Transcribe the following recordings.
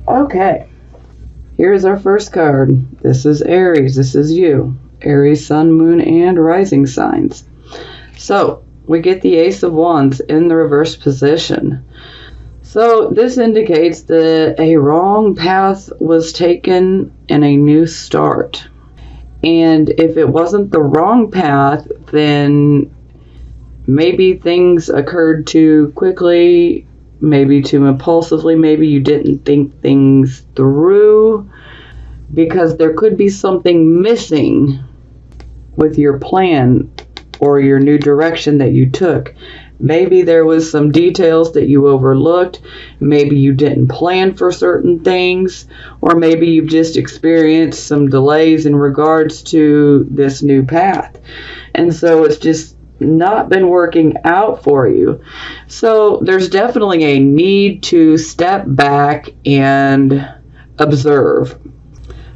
Okay, here's our first card. This is Aries. This is you. Aries, Sun, Moon, and Rising signs. So, we get the Ace of Wands in the reverse position. So, this indicates that a wrong path was taken and a new start. And if it wasn't the wrong path, then maybe things occurred too quickly, maybe too impulsively, maybe you didn't think things through, because there could be something missing with your plan or your new direction that you took. Maybe there was some details that you overlooked, maybe you didn't plan for certain things, or maybe you've just experienced some delays in regards to this new path. And so it's just not been working out for you. So there's definitely a need to step back and observe.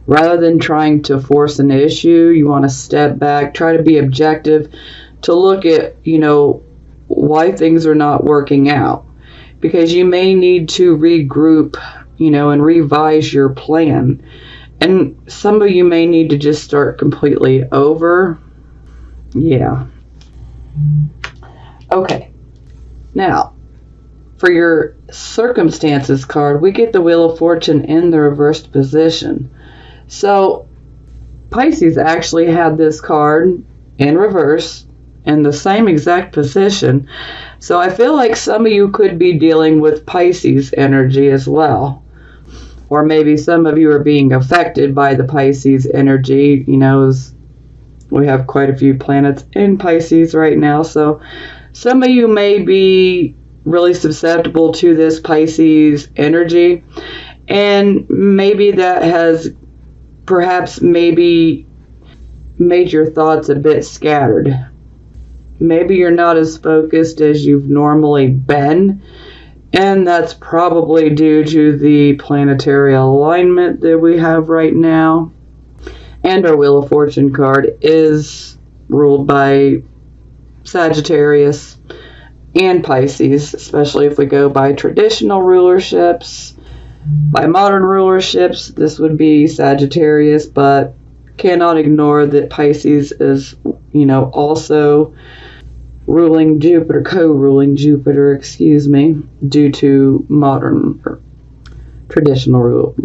Rather than trying to force an issue, you want to step back, try to be objective, to look at, why things are not working out. Because you may need to regroup, and revise your plan. And some of you may need to just start completely over. Yeah. Okay. Now, for your circumstances card, we get the Wheel of Fortune in the reversed position. So, Pisces actually had this card in reverse in the same exact position. So I feel like some of you could be dealing with Pisces energy as well. Or maybe some of you are being affected by the Pisces energy. As we have quite a few planets in Pisces right now. So some of you may be really susceptible to this Pisces energy. And maybe that has perhaps made your thoughts a bit scattered. Maybe you're not as focused as you've normally been, and that's probably due to the planetary alignment that we have right now. And our Wheel of Fortune card is ruled by Sagittarius and Pisces, especially if we go by traditional rulerships. By modern rulerships, this would be Sagittarius, but cannot ignore that Pisces is, also ruling Jupiter, co-ruling Jupiter, due to modern or traditional rule.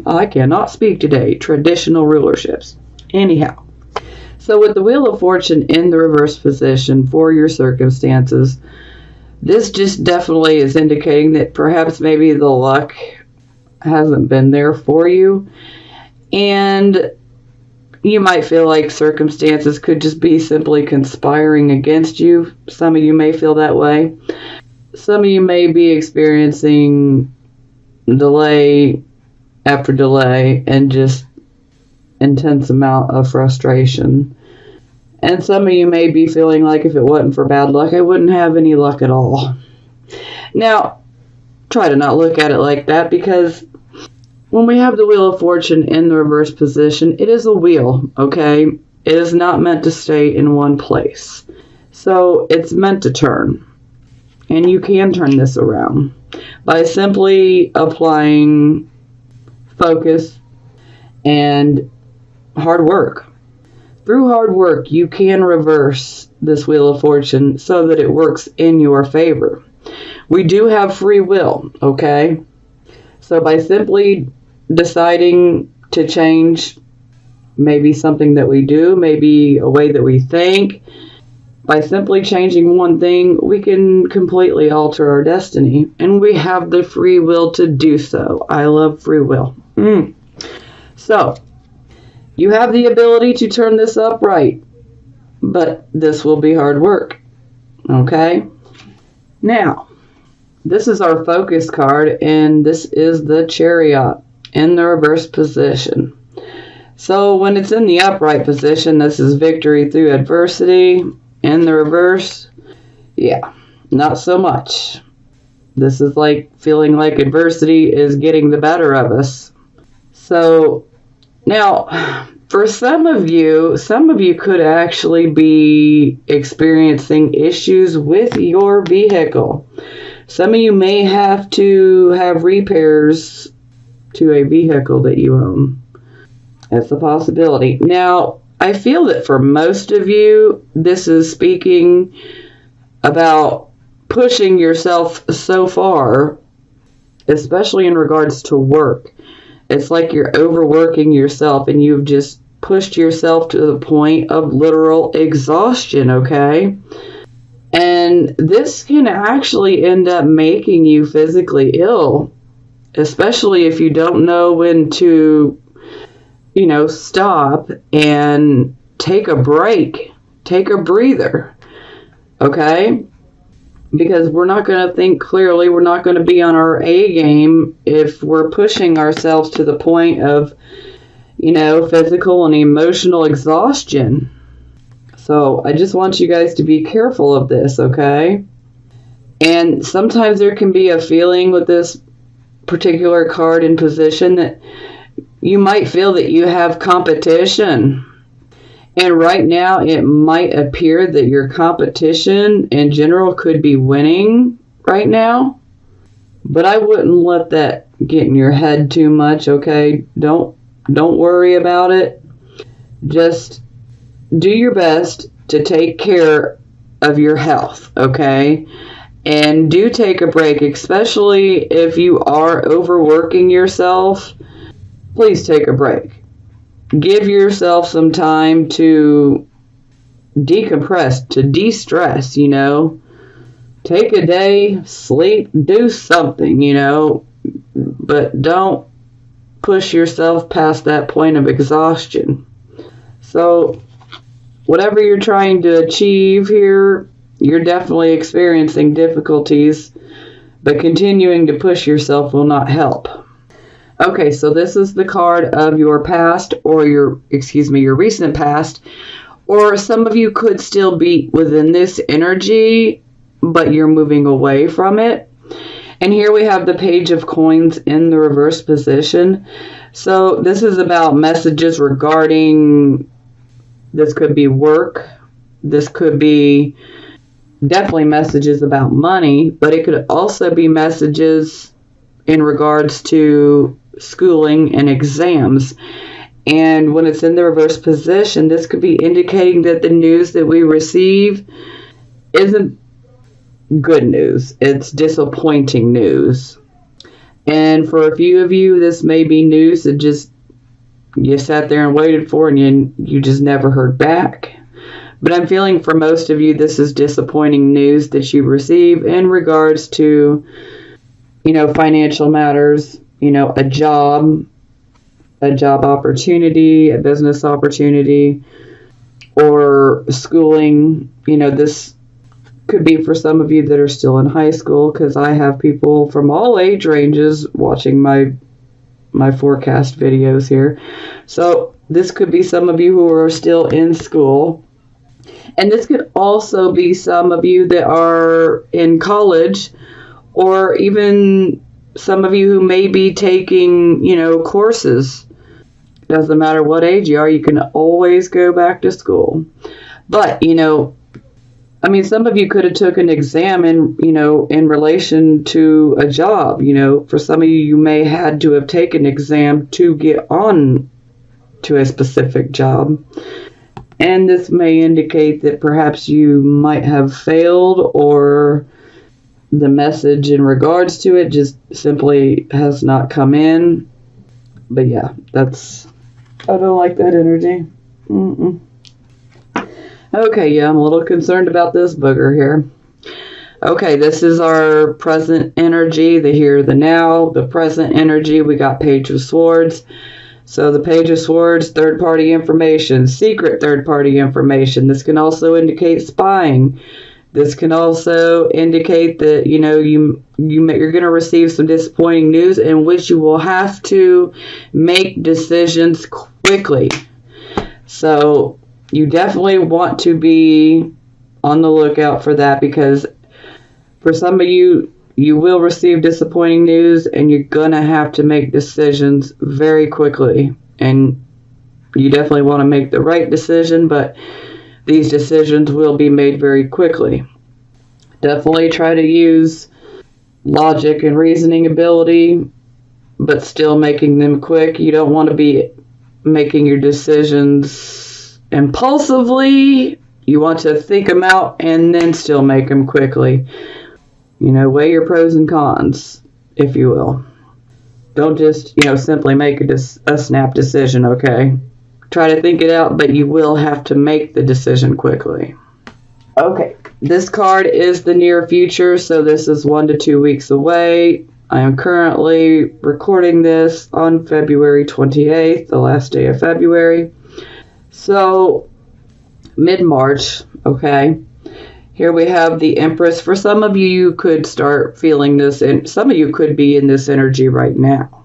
I cannot speak today. Traditional rulerships. Anyhow, so with the Wheel of Fortune in the reverse position for your circumstances, this just definitely is indicating that perhaps maybe the luck hasn't been there for you, and you might feel like circumstances could just be simply conspiring against you. Some of you may feel that way. Some of you may be experiencing delay after delay and just intense amount of frustration. And some of you may be feeling like if it wasn't for bad luck, I wouldn't have any luck at all. Now, try to not look at it like that, because when we have the Wheel of Fortune in the reverse position, it is a wheel, okay? It is not meant to stay in one place. So it's meant to turn. And you can turn this around by simply applying focus and hard work. Through hard work, you can reverse this Wheel of Fortune so that it works in your favor. We do have free will, okay? So by simply deciding to change maybe something that we do, maybe a way that we think, by simply changing one thing, we can completely alter our destiny. And we have the free will to do so. I love free will. So, you have the ability to turn this upright, but this will be hard work. Okay? Now, this is our focus card, and this is the Chariot in the reverse position. So when it's in the upright position, this is victory through adversity. In the reverse, not so much. This is like feeling like adversity is getting the better of us. So now, for some of you could actually be experiencing issues with your vehicle. Some of you may have to have repairs to a vehicle that you own. That's a possibility. Now, I feel that for most of you, this is speaking about pushing yourself so far, especially in regards to work. It's like you're overworking yourself and you've just pushed yourself to the point of literal exhaustion, okay? And this can actually end up making you physically ill, especially if you don't know when to, stop and take a break, take a breather, okay? Because we're not going to think clearly, we're not going to be on our A game if we're pushing ourselves to the point of, physical and emotional exhaustion. So I just want you guys to be careful of this, okay? And sometimes there can be a feeling with this particular card in position that you might feel that you have competition. And right now it might appear that your competition in general could be winning right now. But I wouldn't let that get in your head too much, okay? Don't worry about it. Just do your best to take care of your health, okay? And do take a break, especially if you are overworking yourself. Please take a break. Give yourself some time to decompress, to de-stress, Take a day, sleep, do something, but don't push yourself past that point of exhaustion. So, whatever you're trying to achieve here, you're definitely experiencing difficulties, but continuing to push yourself will not help. Okay, so this is the card of your past, or your recent past, or some of you could still be within this energy, but you're moving away from it. And here we have the Page of Coins in the reverse position. So this is about messages regarding, this could be work, this could be definitely messages about money, but it could also be messages in regards to schooling and exams. And when it's in the reverse position, this could be indicating that the news that we receive isn't good news. It's disappointing news. And for a few of you, this may be news that just you sat there and waited for and you just never heard back. But I'm feeling for most of you, this is disappointing news that you receive in regards to, financial matters, a job opportunity, a business opportunity, or schooling. This could be for some of you that are still in high school, because I have people from all age ranges watching my forecast videos here. So this could be some of you who are still in school. And this could also be some of you that are in college, or even some of you who may be taking, courses. Doesn't matter what age you are, you can always go back to school. But, some of you could have took an exam in relation to a job. For some of you, you may had to have taken an exam to get on to a specific job. And this may indicate that perhaps you might have failed, or the message in regards to it just simply has not come in. But yeah, I don't like that energy. Okay, yeah, I'm a little concerned about this booger here. Okay, this is our present energy, the here, the now, the present energy. We got Page of Swords. So the Page of Swords, third-party information, secret third-party information. This can also indicate spying. This can also indicate that, you're going to receive some disappointing news in which you will have to make decisions quickly. So you definitely want to be on the lookout for that, because for some of you, you will receive disappointing news and you're going to have to make decisions very quickly. And you definitely want to make the right decision, but these decisions will be made very quickly. Definitely try to use logic and reasoning ability but still making them quick. You don't want to be making your decisions impulsively. You want to think them out and then still make them quickly. Weigh your pros and cons, if you will. Don't just, simply make a snap decision, okay? Try to think it out, but you will have to make the decision quickly. Okay, this card is the near future, so this is 1 to 2 weeks away. I am currently recording this on February 28th, the last day of February. So, mid-March, okay? Here we have the Empress. For some of you, you could start feeling this, and some of you could be in this energy right now.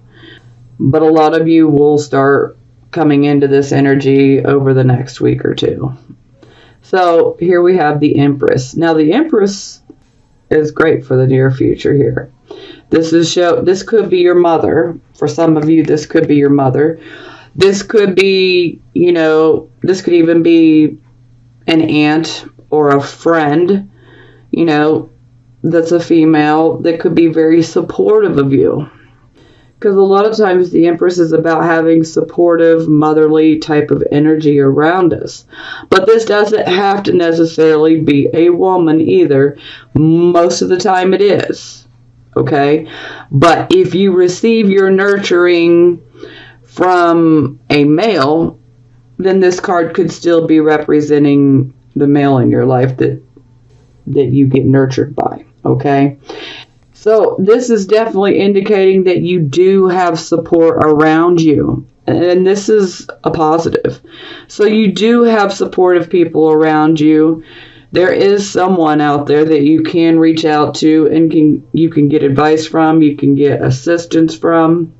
But a lot of you will start coming into this energy over the next week or two. So here we have the Empress. Now the Empress is great for the near future here. This could be your mother. For some of you, this could be your mother. This could be, this could even be an aunt or a friend, that's a female that could be very supportive of you. Because a lot of times the Empress is about having supportive, motherly type of energy around us. But this doesn't have to necessarily be a woman either. Most of the time it is. Okay? But if you receive your nurturing from a male, then this card could still be representing the male in your life that you get nurtured by. Okay? So this is definitely indicating that you do have support around you. And this is a positive. So you do have supportive people around you. There is someone out there that you can reach out to and you can get advice from, you can get assistance from.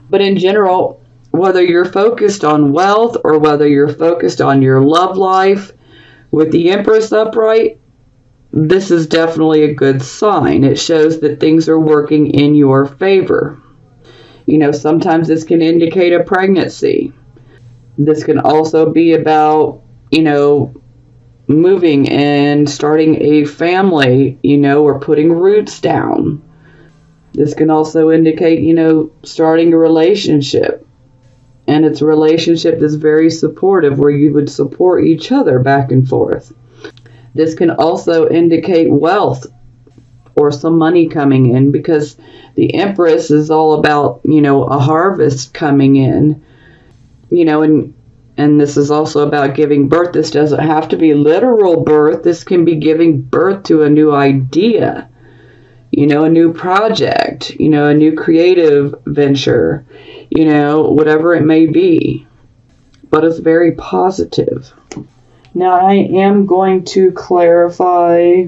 But in general, whether you're focused on wealth or whether you're focused on your love life, with the Empress upright, this is definitely a good sign. It shows that things are working in your favor. Sometimes this can indicate a pregnancy. This can also be about, moving and starting a family, or putting roots down. This can also indicate, starting a relationship. And it's a relationship that's very supportive, where you would support each other back and forth. This can also indicate wealth or some money coming in, because the Empress is all about, a harvest coming in, and this is also about giving birth. This doesn't have to be literal birth. This can be giving birth to a new idea, a new project, a new creative venture, whatever it may be. But it's very positive. Now I am going to clarify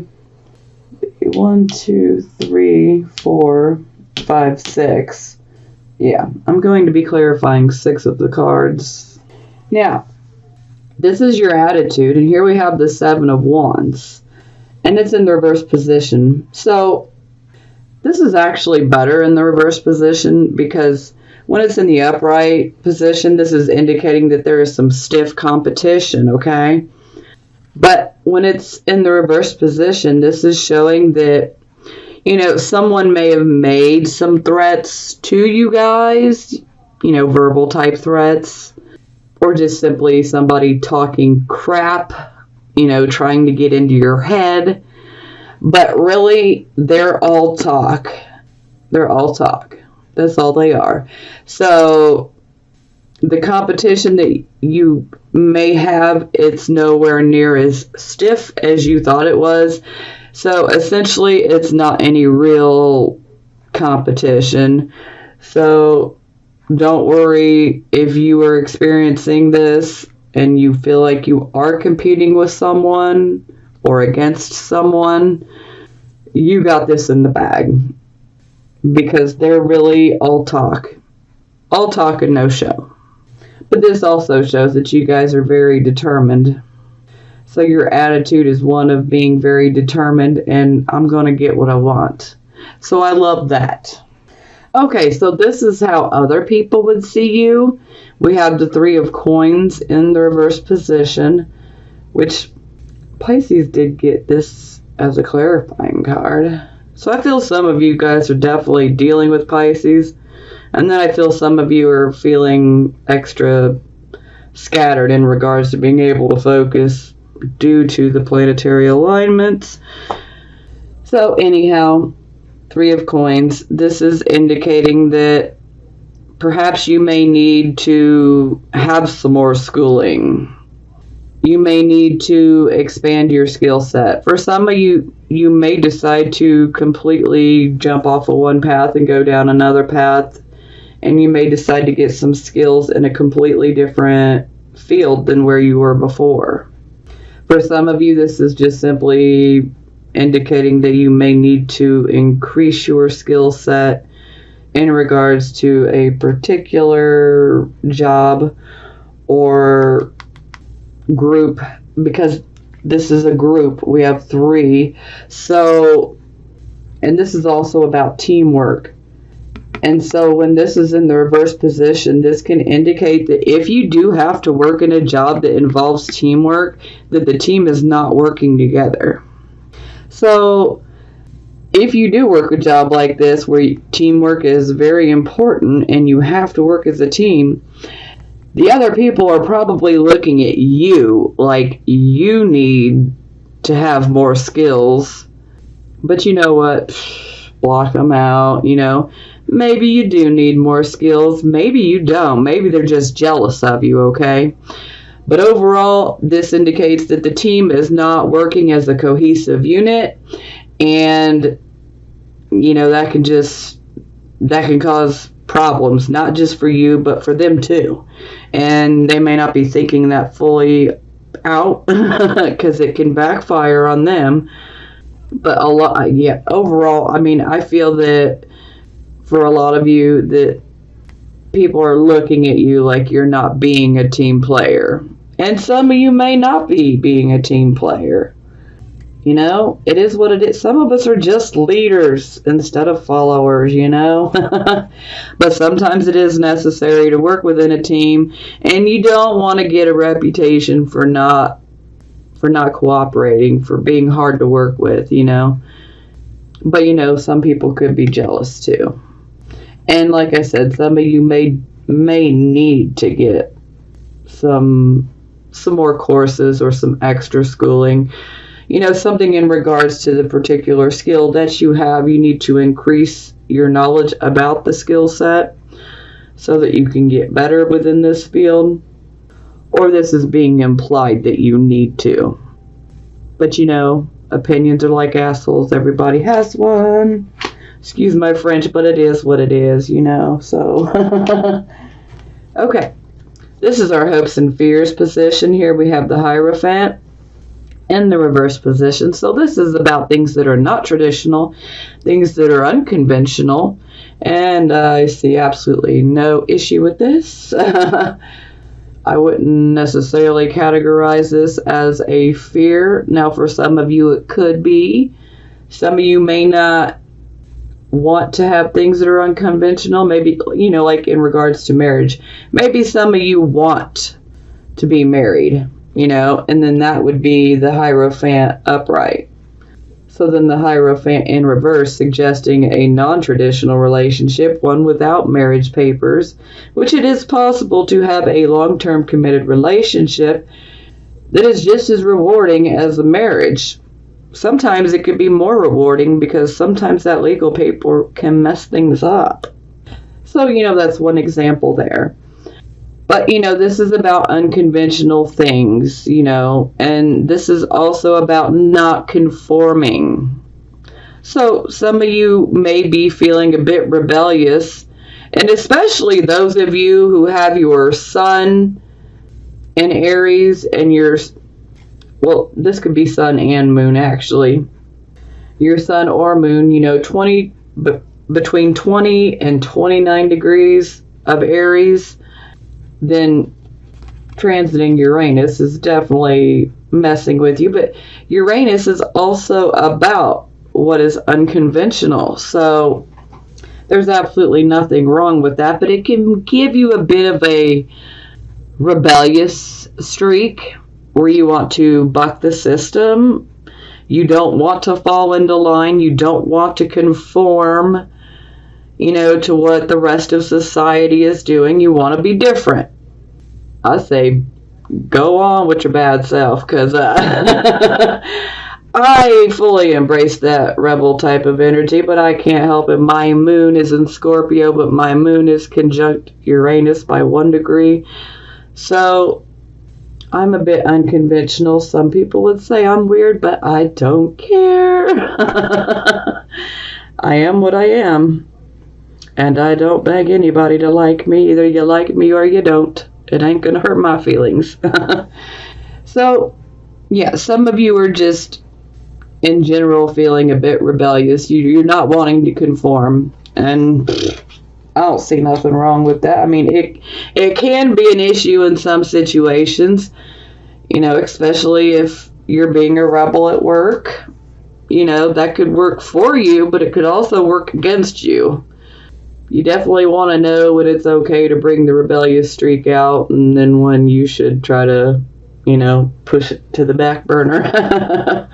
1, 2, 3, 4, 5, 6. Yeah, I'm going to be clarifying 6 of the cards. Now, this is your attitude, and here we have the 7 of Wands, and it's in the reverse position. So this is actually better in the reverse position, because when it's in the upright position, this is indicating that there is some stiff competition, okay? But when it's in the reverse position, this is showing that, someone may have made some threats to you guys, verbal type threats, or just simply somebody talking crap, trying to get into your head. But really, they're all talk. They're all talk. That's all they are. So the competition that you may have, it's nowhere near as stiff as you thought it was. So essentially, it's not any real competition. So don't worry if you are experiencing this and you feel like you are competing with someone or against someone. You got this in the bag, because they're really all talk and no show. But this also shows that you guys are very determined. So your attitude is one of being very determined, and I'm going to get what I want. So I love that. Okay, so this is how other people would see you. We have the 3 of Coins in the reverse position, which Pisces did get this as a clarifying card. So I feel some of you guys are definitely dealing with Pisces. And then I feel some of you are feeling extra scattered in regards to being able to focus due to the planetary alignments. So anyhow, Three of Coins. This is indicating that perhaps you may need to have some more schooling. You may need to expand your skill set. For some of you, you may decide to completely jump off of one path and go down another path, and you may decide to get some skills in a completely different field than where you were before. For some of you, this is just simply indicating that you may need to increase your skill set in regards to a particular job or group, because this is a group. We have three. So, and this is also about teamwork. And so when this is in the reverse position, this can indicate that if you do have to work in a job that involves teamwork, that the team is not working together. So if you do work a job like this where teamwork is very important and you have to work as a team, the other people are probably looking at you like you need to have more skills. But you know what? Block them out, Maybe you do need more skills. Maybe you don't. Maybe they're just jealous of you, okay? But overall, this indicates that the team is not working as a cohesive unit. And, that can cause problems, not just for you, but for them too. And they may not be thinking that fully out because it can backfire on them. But overall, I feel that for a lot of you, that people are looking at you like you're not being a team player. And some of you may not be being a team player. It is what it is. Some of us are just leaders instead of followers, But sometimes it is necessary to work within a team, and you don't want to get a reputation for not cooperating, for being hard to work with, But some people could be jealous too. And like I said, some of you may need to get some more courses or some extra schooling. Something in regards to the particular skill that you have. You need to increase your knowledge about the skill set so that you can get better within this field. Or this is being implied that you need to. But opinions are like assholes. Everybody has one. Excuse my French, but it is what it is, So, okay. This is our hopes and fears position. Here we have the Hierophant in the reverse position. So this is about things that are not traditional, things that are unconventional, and I see absolutely no issue with this. I wouldn't necessarily categorize this as a fear. Now, for some of you, it could be. Some of you may not want to have things that are unconventional. Maybe, like in regards to marriage. Maybe some of you want to be married, and then that would be the Hierophant upright. So then the Hierophant in reverse, suggesting a non-traditional relationship, one without marriage papers, which it is possible to have a long-term committed relationship that is just as rewarding as a marriage. Sometimes it could be more rewarding because sometimes that legal paper can mess things up. So, that's one example there. But, this is about unconventional things, and this is also about not conforming. So some of you may be feeling a bit rebellious, and especially those of you who have your sun in Aries and this could be sun and moon actually. Your sun or moon, between 20 and 29 degrees of Aries, then transiting Uranus is definitely messing with you. But Uranus is also about what is unconventional. So there's absolutely nothing wrong with that. But it can give you a bit of a rebellious streak where you want to buck the system. You don't want to fall into line. You don't want to conform. to what the rest of society is doing. You want to be different. I say, go on with your bad self, because I fully embrace that rebel type of energy, but I can't help it. My moon is in Scorpio, but my moon is conjunct Uranus by 1 degree. So I'm a bit unconventional. Some people would say I'm weird, but I don't care. I am what I am. And I don't beg anybody to like me. Either you like me or you don't. It ain't gonna hurt my feelings. So, yeah, some of you are just, in general, feeling a bit rebellious. You're not wanting to conform. And I don't see nothing wrong with that. I mean, it can be an issue in some situations, especially if you're being a rebel at work. That could work for you, but it could also work against you. You definitely want to know when it's okay to bring the rebellious streak out, and then when you should try to, push it to the back burner.